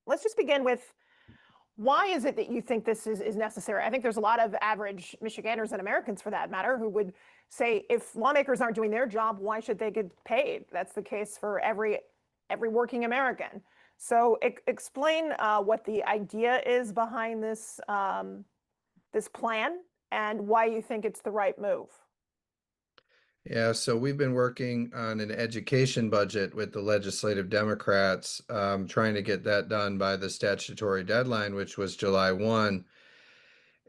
let's just begin with why is it that you think this is necessary? I think there's a lot of average Michiganders and Americans, for that matter, who would say if lawmakers aren't doing their job, why should they get paid? That's the case for every working American. So explain what the idea is behind this plan and why you think it's the right move. Yeah, so we've been working on an education budget with the legislative Democrats, trying to get that done by the statutory deadline, which was July 1.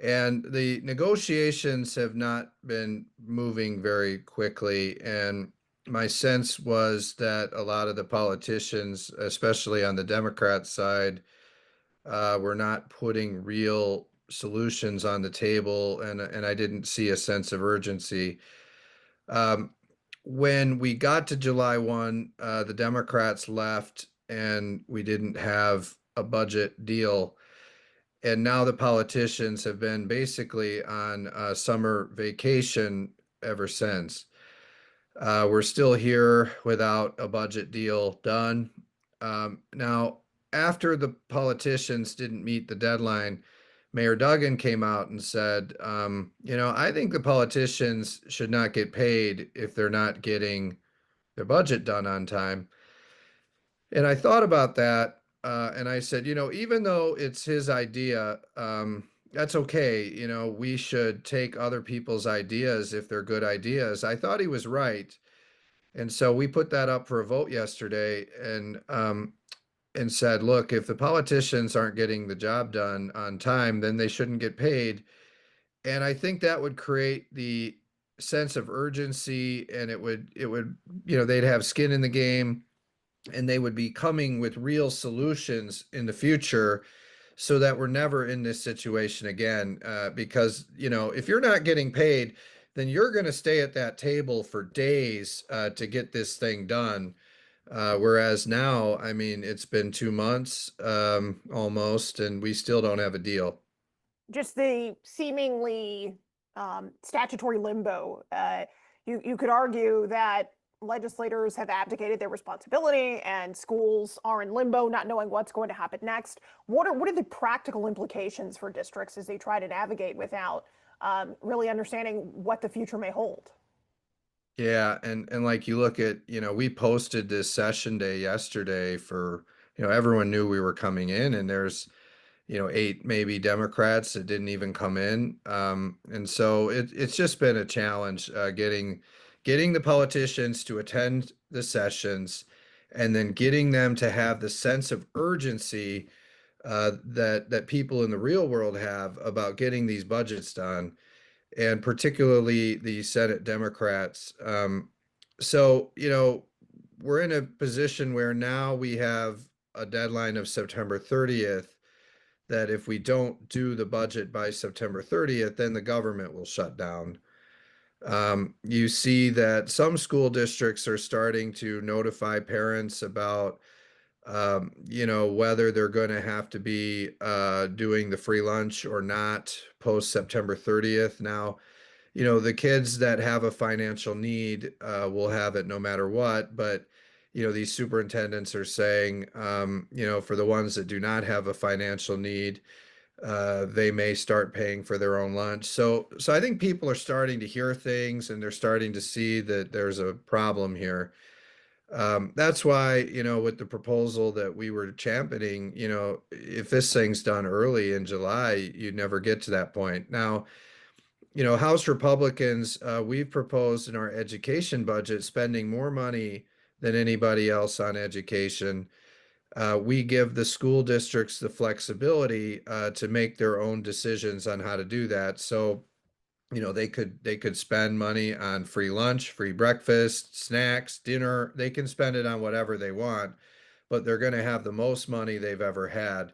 And the negotiations have not been moving very quickly. And my sense was that a lot of the politicians, especially on the Democrat side, were not putting real solutions on the table, and I didn't see a sense of urgency. Um, when we got to July 1, the Democrats left and we didn't have a budget deal. And now the politicians have been basically on summer vacation ever since. We're still here without a budget deal done. Now, after the politicians didn't meet the deadline, Mayor Duggan came out and said, I think the politicians should not get paid if they're not getting their budget done on time. And I thought about that, and I said, even though it's his idea, that's okay. We should take other people's ideas if they're good ideas. I thought he was right. And so we put that up for a vote yesterday and said, look, if the politicians aren't getting the job done on time, then they shouldn't get paid. And I think that would create the sense of urgency, and it would, they'd have skin in the game, and they would be coming with real solutions in the future so that we're never in this situation again. Because, if you're not getting paid, then you're going to stay at that table for days to get this thing done. Whereas now, I mean, it's been 2 months almost, and we still don't have a deal. Just the seemingly statutory limbo. You could argue that legislators have abdicated their responsibility and schools are in limbo, not knowing what's going to happen next. What are the practical implications for districts as they try to navigate without really understanding what the future may hold? Yeah, and like you look at, we posted this session day yesterday for, everyone knew we were coming in, and there's, eight maybe Democrats that didn't even come in. And so it's just been a challenge getting the politicians to attend the sessions and then getting them to have the sense of urgency that people in the real world have about getting these budgets done, and particularly the Senate Democrats. So, we're in a position where now we have a deadline of September 30th, that if we don't do the budget by September 30th, then the government will shut down. You see that some school districts are starting to notify parents about, whether they're going to have to be doing the free lunch or not post September 30th. Now, the kids that have a financial need will have it no matter what, but these superintendents are saying, for the ones that do not have a financial need, they may start paying for their own lunch. So I think people are starting to hear things, and they're starting to see that there's a problem here. That's why, with the proposal that we were championing, if this thing's done early in July, you'd never get to that point. Now, House Republicans, we've proposed in our education budget spending more money than anybody else on education. We give the school districts the flexibility to make their own decisions on how to do that. So, they could spend money on free lunch, free breakfast, snacks, dinner. They can spend it on whatever they want, but they're going to have the most money they've ever had.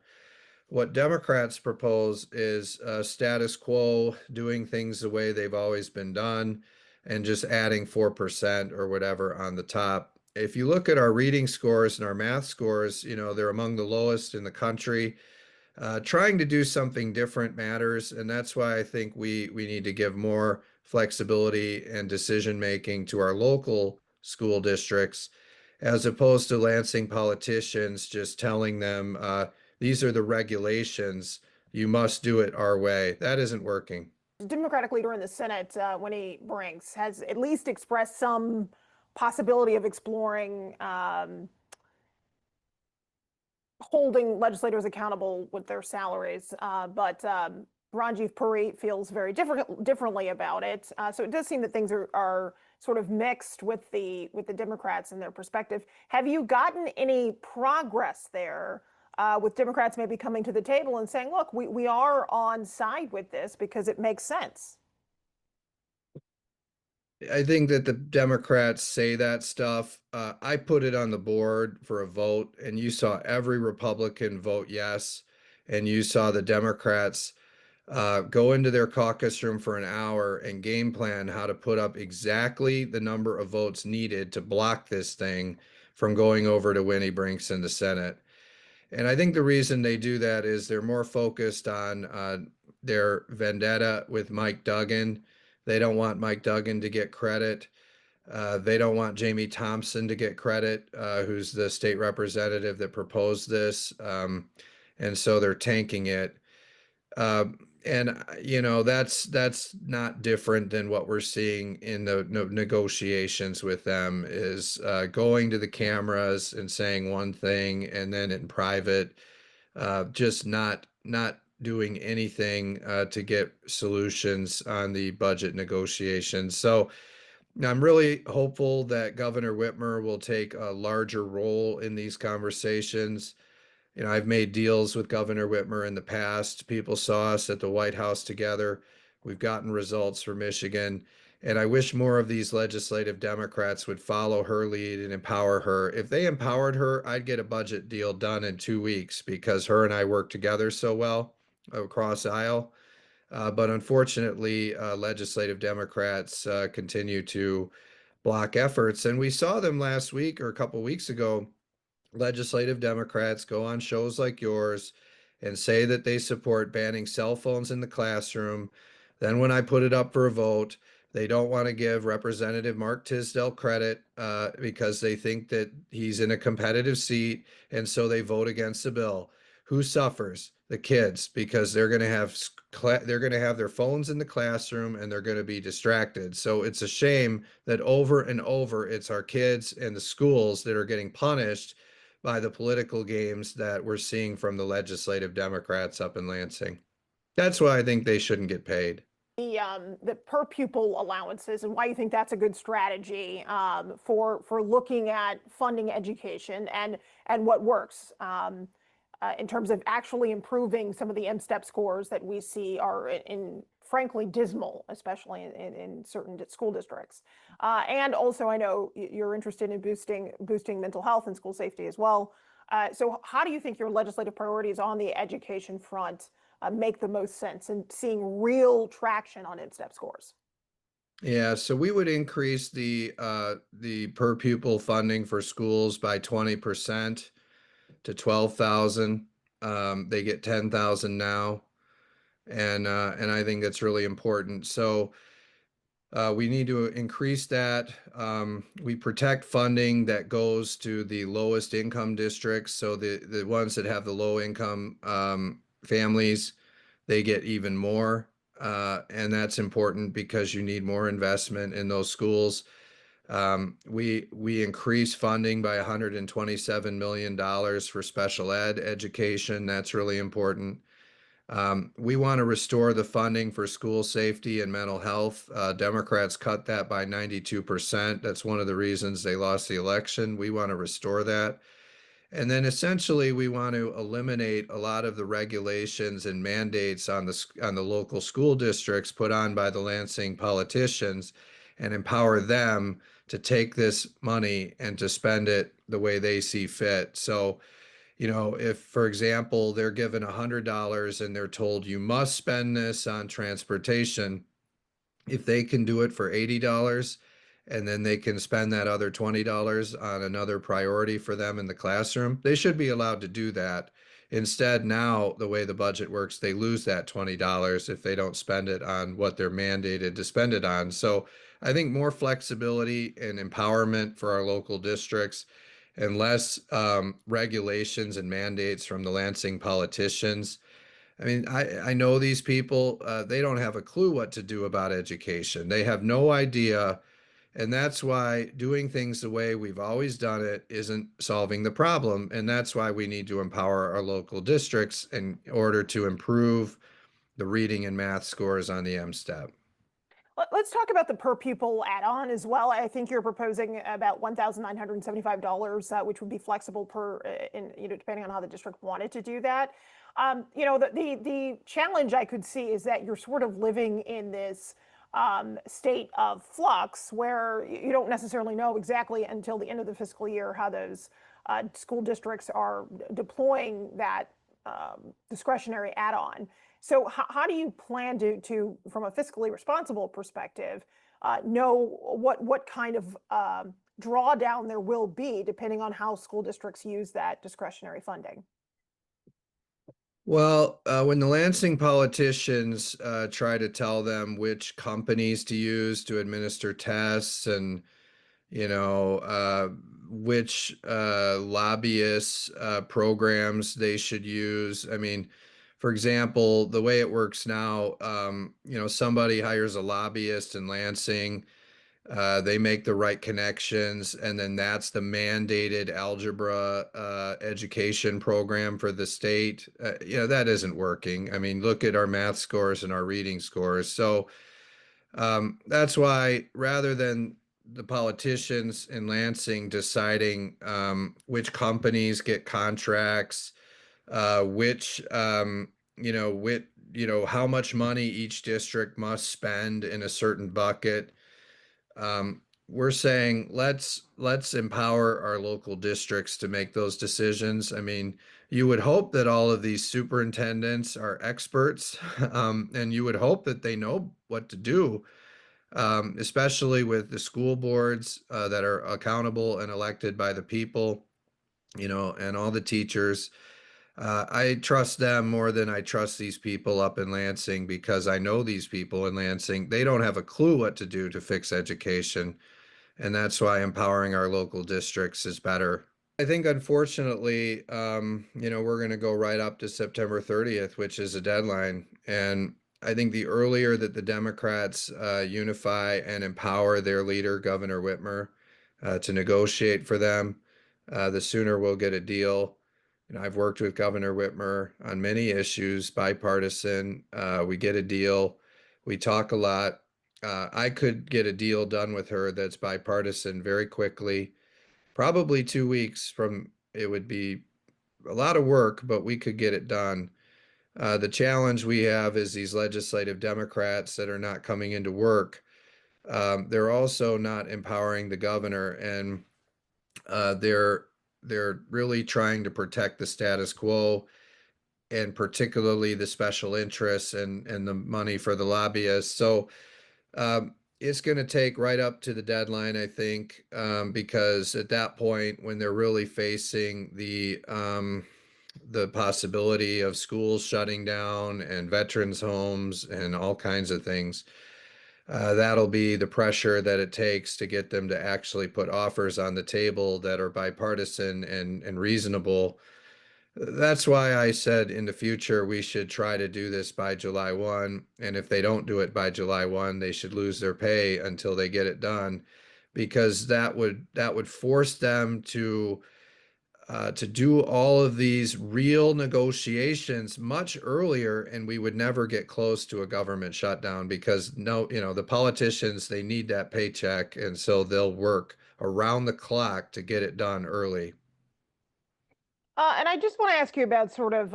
What Democrats propose is status quo, doing things the way they've always been done, and just adding 4% or whatever on the top. If you look at our reading scores and our math scores, they're among the lowest in the country. Trying to do something different matters, and that's why I think we need to give more flexibility and decision making to our local school districts, as opposed to Lansing politicians just telling them these are the regulations. You must do it our way. That isn't working. Democratic leader in the Senate, Winnie Brinks, has at least expressed some possibility of exploring holding legislators accountable with their salaries. But Ranjiv Puri feels very differently about it. So it does seem that things are sort of mixed with the Democrats and their perspective. Have you gotten any progress there with Democrats maybe coming to the table and saying, look, we are on side with this because it makes sense? I think that the Democrats say that stuff. I put it on the board for a vote, and you saw every Republican vote yes, and you saw the Democrats go into their caucus room for an hour and game plan how to put up exactly the number of votes needed to block this thing from going over to Winnie Brinks in the Senate. And I think the reason they do that is they're more focused on their vendetta with Mike Duggan. They don't want Mike Duggan to get credit. They don't want Jamie Thompson to get credit, who's the state representative that proposed this. And so they're tanking it. And that's not different than what we're seeing in the negotiations with them is going to the cameras and saying one thing and then in private, just not doing anything to get solutions on the budget negotiations. So I'm really hopeful that Governor Whitmer will take a larger role in these conversations. I've made deals with Governor Whitmer in the past. People saw us at the White House together. We've gotten results for Michigan. And I wish more of these legislative Democrats would follow her lead and empower her. If they empowered her, I'd get a budget deal done in 2 weeks because her and I work together so well across the aisle. But unfortunately, legislative Democrats continue to block efforts. And we saw them last week or a couple weeks ago legislative Democrats go on shows like yours and say that they support banning cell phones in the classroom. Then, when I put it up for a vote, they don't want to give Representative Mark Tisdale credit because they think that he's in a competitive seat, and so they vote against the bill. Who suffers? The kids, because they're going to have their phones in the classroom and they're going to be distracted. So it's a shame that over and over it's our kids and the schools that are getting punished by the political games that we're seeing from the legislative Democrats up in Lansing. That's why I think they shouldn't get paid. The per pupil allowances and why you think that's a good strategy for looking at funding education and what works in terms of actually improving some of the M-step scores that we see are frankly dismal, especially in certain school districts. And also, I know you're interested in boosting mental health and school safety as well. So how do you think your legislative priorities on the education front make the most sense in seeing real traction on M-step scores? Yeah, so we would increase the per pupil funding for schools by 20% to 12,000. They get 10,000 now, and I think that's really important. So we need to increase that. We protect funding that goes to the lowest income districts. So the ones that have the low income families, they get even more. And that's important because you need more investment in those schools. We increase funding by $127 million for special ed education. That's really important. We want to restore the funding for school safety and mental health. Democrats cut that by 92%. That's one of the reasons they lost the election. We want to restore that. And then essentially, we want to eliminate a lot of the regulations and mandates on the local school districts put on by the Lansing politicians and empower them to take this money and to spend it the way they see fit. So, if, for example, they're given $100 and they're told you must spend this on transportation, if they can do it for $80 and then they can spend that other $20 on another priority for them in the classroom, they should be allowed to do that. Instead, now, the way the budget works, they lose that $20 if they don't spend it on what they're mandated to spend it on. So I think more flexibility and empowerment for our local districts. and less regulations and mandates from the Lansing politicians. I mean, I know these people, they don't have a clue what to do about education. They have no idea. And that's why doing things the way we've always done it isn't solving the problem. And that's why we need to empower our local districts in order to improve the reading and math scores on the M-STEP. Let's talk about the per pupil add-on as well. I think you're proposing about $1,975, which would be flexible depending on how the district wanted to do that. The challenge I could see is that you're sort of living in this state of flux where you don't necessarily know exactly until the end of the fiscal year how those school districts are deploying that discretionary add-on. So how do you plan from a fiscally responsible perspective, know what kind of drawdown there will be depending on how school districts use that discretionary funding? Well, when the Lansing politicians try to tell them which companies to use to administer tests and which lobbyists programs they should use. I mean, for example, the way it works now, somebody hires a lobbyist in Lansing, they make the right connections, and then that's the mandated algebra education program for the state. That isn't working. I mean, look at our math scores and our reading scores. So that's why rather than the politicians in Lansing deciding which companies get contracts, which how much money each district must spend in a certain bucket. We're saying let's empower our local districts to make those decisions. I mean, you would hope that all of these superintendents are experts, and you would hope that they know what to do, especially with the school boards that are accountable and elected by the people, and all the teachers. I trust them more than I trust these people up in Lansing because I know these people in Lansing. They don't have a clue what to do to fix education. And that's why empowering our local districts is better. I think unfortunately, we're going to go right up to September 30th, which is a deadline. And I think the earlier that the Democrats unify and empower their leader, Governor Whitmer, to negotiate for them, the sooner we'll get a deal. I've worked with Governor Whitmer on many issues, bipartisan. We get a deal. We talk a lot. I could get a deal done with her that's bipartisan very quickly. Probably 2 weeks from it would be a lot of work, but we could get it done. The challenge we have is these legislative Democrats that are not coming into work. They're also not empowering the governor, and they're really trying to protect the status quo, and particularly the special interests and the money for the lobbyists. So it's going to take right up to the deadline, I think, because at that point, when they're really facing the possibility of schools shutting down and veterans homes and all kinds of things, that'll be the pressure that it takes to get them to actually put offers on the table that are bipartisan and reasonable. That's why I said in the future we should try to do this by July 1. And if they don't do it by July 1, they should lose their pay until they get it done, because that would force them to do all of these real negotiations much earlier, and we would never get close to a government shutdown because no, the politicians, they need that paycheck, and so they'll work around the clock to get it done early. And I just want to ask you about sort of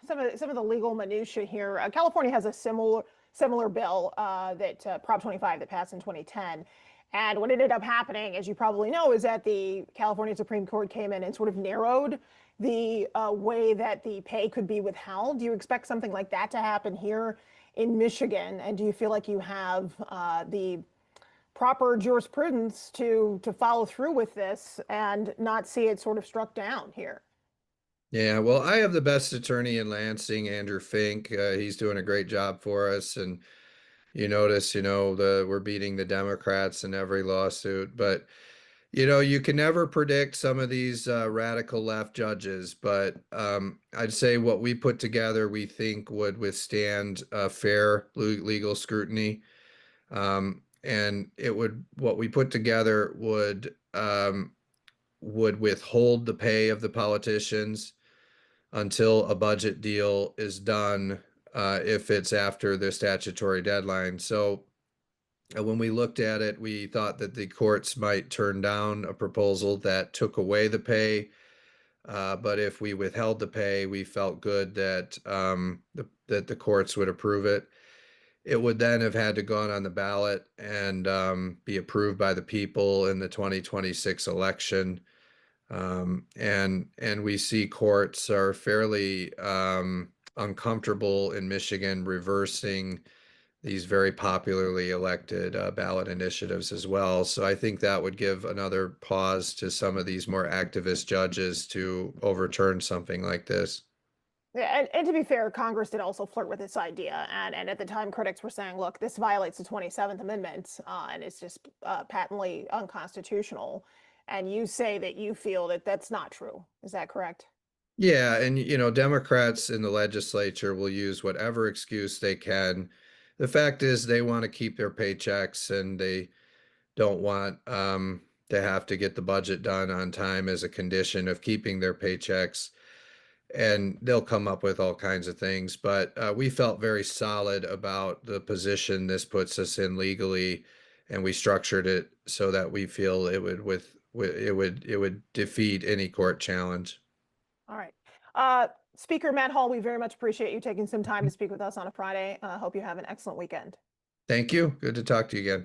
some of the legal minutia here. California has a similar bill that Prop 25 that passed in 2010. And what ended up happening, as you probably know, is that the California Supreme Court came in and sort of narrowed the way that the pay could be withheld. Do you expect something like that to happen here in Michigan? And do you feel like you have the proper jurisprudence to follow through with this and not see it sort of struck down here? Yeah, well, I have the best attorney in Lansing, Andrew Fink. He's doing a great job for us, and you notice, the we're beating the Democrats in every lawsuit. But You know, you can never predict some of these radical left judges, but I'd say what we put together we think would withstand fair legal scrutiny. And it would what we put together would withhold the pay of the politicians until a budget deal is done, if it's after the statutory deadline. So when we looked at it, we thought that the courts might turn down a proposal that took away the pay. But if we withheld the pay, we felt good that that the courts would approve it. It would then have had to gone on the ballot and be approved by the people in the 2026 election. And we see courts are fairly uncomfortable in Michigan reversing these very popularly elected ballot initiatives as well. So I think that would give another pause to some of these more activist judges to overturn something like this. Yeah, and to be fair, Congress did also flirt with this idea, and at the time, critics were saying, "Look, this violates the 27th Amendment, and it's just patently unconstitutional." And you say that you feel that that's not true. Is that correct? Yeah, and you know, Democrats in the legislature will use whatever excuse they can. The fact is they want to keep their paychecks and they don't want to have to get the budget done on time as a condition of keeping their paychecks. And they'll come up with all kinds of things. But we felt very solid about the position this puts us in legally, and we structured it so that we feel it would it would defeat any court challenge. All right. Speaker Matt Hall, we very much appreciate you taking some time to speak with us on a Friday. Hope you have an excellent weekend. Thank you. Good to talk to you again.